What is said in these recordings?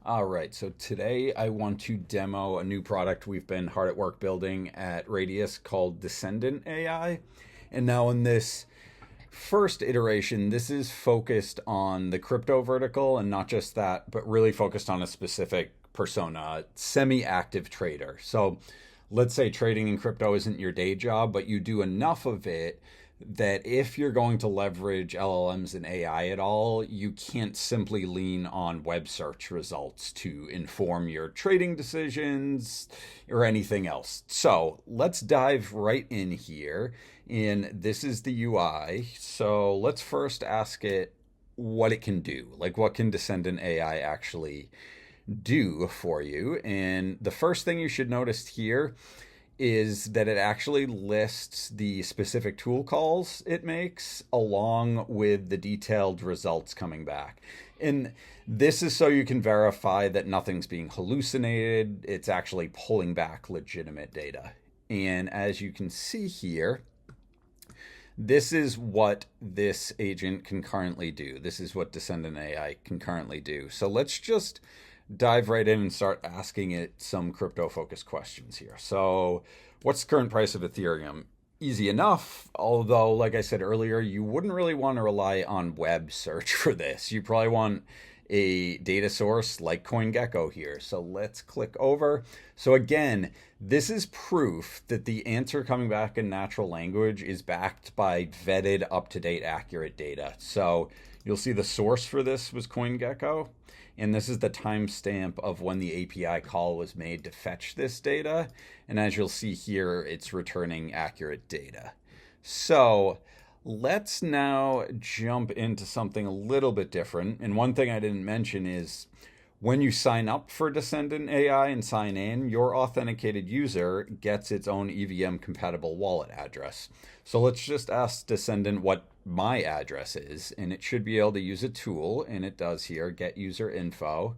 All right, so today I want to demo a new product we've been hard at work building at Radius called Descendant AI. And now in this first iteration, this is focused on the crypto vertical and not just that, but really focused on a specific persona, semi-active trader. So let's say trading in crypto isn't your day job, but you do enough of it that if you're going to leverage LLMs and AI at all, you can't simply lean on web search results to inform your trading decisions or anything else. So let's dive right in here. And this is the UI. So let's first ask it what it can do. Like, what can Descendant AI actually do for you? And the first thing you should notice here is that it actually lists the specific tool calls it makes along with the detailed results coming back. And this is so you can verify that nothing's being hallucinated. It's actually pulling back legitimate data. And as you can see here, this is what this agent can currently do. This is what Descendant AI can currently do. So let's just dive right in and start asking it some crypto focused questions here. So what's the current price of Ethereum? Easy enough, although like I said earlier, you wouldn't really want to rely on web search for this. You probably want a data source like CoinGecko here. So let's click over. So again, this is proof that the answer coming back in natural language is backed by vetted, up-to-date, accurate data. So you'll see the source for this was CoinGecko. And this is the timestamp of when the API call was made to fetch this data. And as you'll see here, it's returning accurate data. So let's now jump into something a little bit different. And one thing I didn't mention is when you sign up for Descendant AI and sign in, your authenticated user gets its own EVM compatible wallet address. So let's just ask Descendant what my address is, and it should be able to use a tool, and it does here, get user info.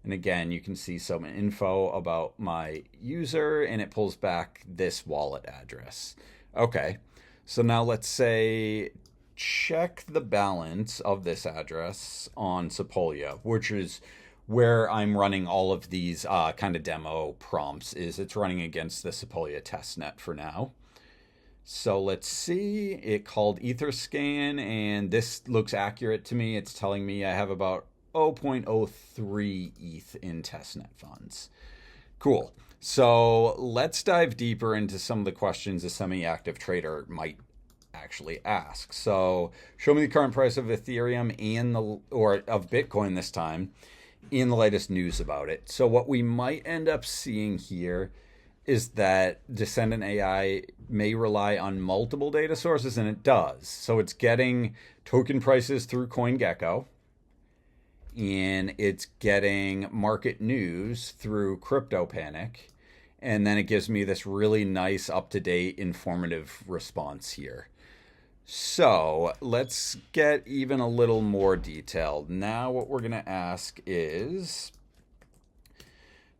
And again, you can see some info about my user, and it pulls back this wallet address. Okay, so now let's say check the balance of this address on Sepolia, which is where I'm running all of these kind of demo prompts. Is it's running against the Sepolia testnet for now. So let's see, it called Etherscan, and this looks accurate to me. It's telling me I have about 0.03 ETH in testnet funds. Cool. So let's dive deeper into some of the questions a semi-active trader might actually ask. So show me the current price of Ethereum or of Bitcoin this time in the latest news about it. So what we might end up seeing here is that Descendant AI may rely on multiple data sources, and it does. So it's getting token prices through CoinGecko, and it's getting market news through CryptoPanic, and then it gives me this really nice, up-to-date, informative response here. So let's get even a little more detailed. Now what we're going to ask is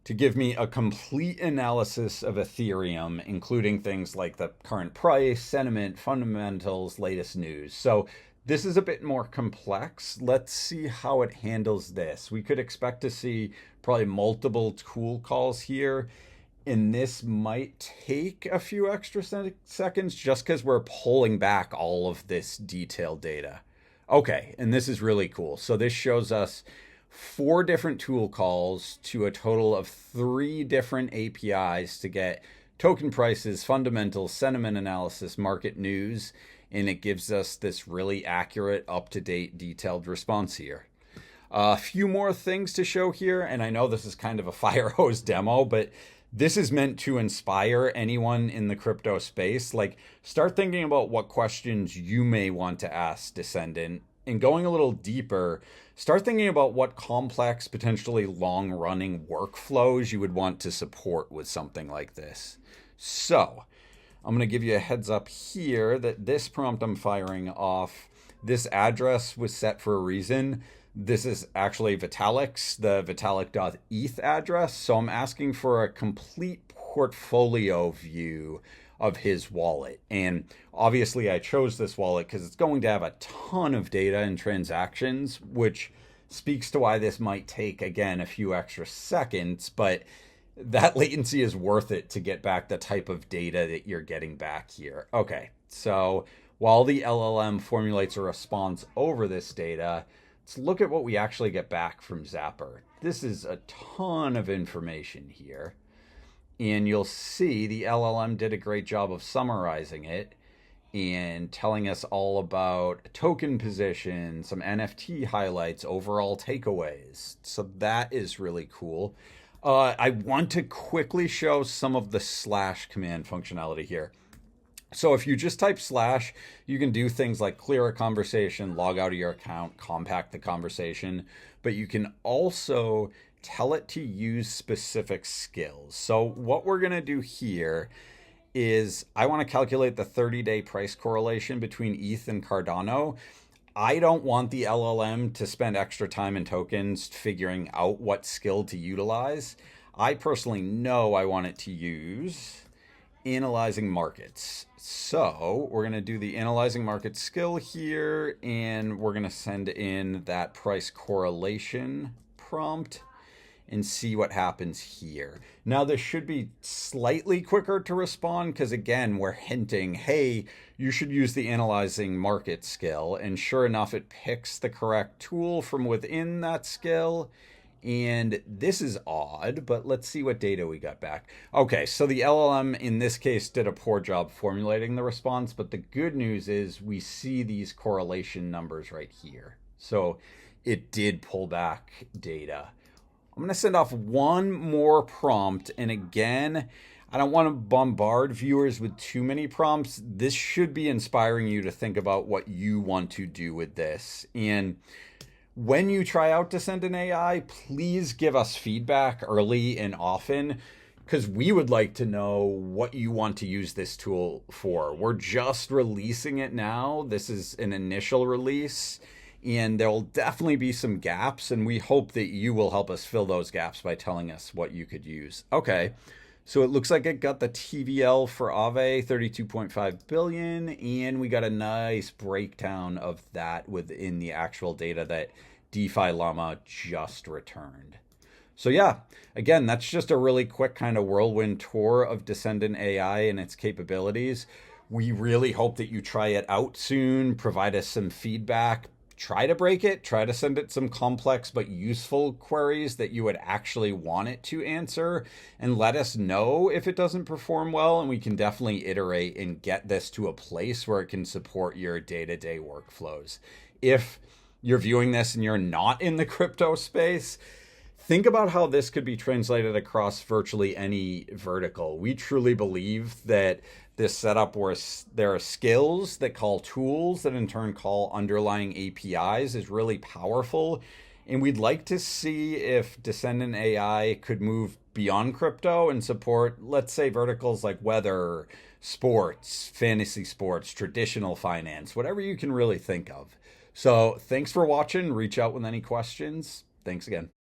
to give me a complete analysis of Ethereum, including things like the current price, sentiment, fundamentals, latest news. So this is a bit more complex. Let's see how it handles this. We could expect to see probably multiple tool calls here, and this might take a few extra seconds just because we're pulling back all of this detailed data. Okay, and this is really cool. So this shows us 4 different tool calls to a total of 3 different APIs to get token prices, fundamentals, sentiment analysis, market news, and it gives us this really accurate, up-to-date, detailed response here. A few more things to show here, and I know this is kind of a fire hose demo, but this is meant to inspire anyone in the crypto space. Like, start thinking about what questions you may want to ask Descendant, and going a little deeper, start thinking about what complex, potentially long-running workflows you would want to support with something like this. So I'm going to give you a heads up here that this prompt I'm firing off, this address was set for a reason. This is actually Vitalik's, the vitalik.eth address. So I'm asking for a complete portfolio view of his wallet. And obviously I chose this wallet because it's going to have a ton of data and transactions, which speaks to why this might take, again, a few extra seconds, but that latency is worth it to get back the type of data that you're getting back here. Okay, so while the LLM formulates a response over this data, let's look at what we actually get back from Zapper. This is a ton of information here. And you'll see the LLM did a great job of summarizing it and telling us all about token position, some NFT highlights, overall takeaways. So that is really cool. I want to quickly show some of the slash command functionality here. So if you just type slash, you can do things like clear a conversation, log out of your account, compact the conversation, but you can also tell it to use specific skills. So what we're going to do here is I want to calculate the 30-day price correlation between ETH and Cardano. I don't want the LLM to spend extra time in tokens figuring out what skill to utilize. I personally know I want it to use analyzing markets. So we're going to do the analyzing market skill here, and we're going to send in that price correlation prompt and see what happens here. Now, this should be slightly quicker to respond because, again, we're hinting, hey, you should use the analyzing market skill. And sure enough, it picks the correct tool from within that skill. And this is odd, but let's see what data we got back. Okay, so the LLM in this case did a poor job formulating the response, but the good news is we see these correlation numbers right here. So it did pull back data. I'm going to send off one more prompt. And again, I don't want to bombard viewers with too many prompts. This should be inspiring you to think about what you want to do with this. And when you try out Descendant.ai, please give us feedback early and often, because we would like to know what you want to use this tool for. We're just releasing it now. This is an initial release. And there will definitely be some gaps, and we hope that you will help us fill those gaps by telling us what you could use. Okay, so it looks like it got the TVL for Aave, 32.5 billion, and we got a nice breakdown of that within the actual data that DeFi Llama just returned. So yeah, again, that's just a really quick kind of whirlwind tour of Descendant AI and its capabilities. We really hope that you try it out soon, provide us some feedback. Try to break it, try to send it some complex but useful queries that you would actually want it to answer, and let us know if it doesn't perform well, and we can definitely iterate and get this to a place where it can support your day-to-day workflows. If you're viewing this and you're not in the crypto space, think about how this could be translated across virtually any vertical. We truly believe that this setup where there are skills that call tools that in turn call underlying APIs is really powerful. And we'd like to see if Descendant AI could move beyond crypto and support, let's say, verticals like weather, sports, fantasy sports, traditional finance, whatever you can really think of. So thanks for watching. Reach out with any questions. Thanks again.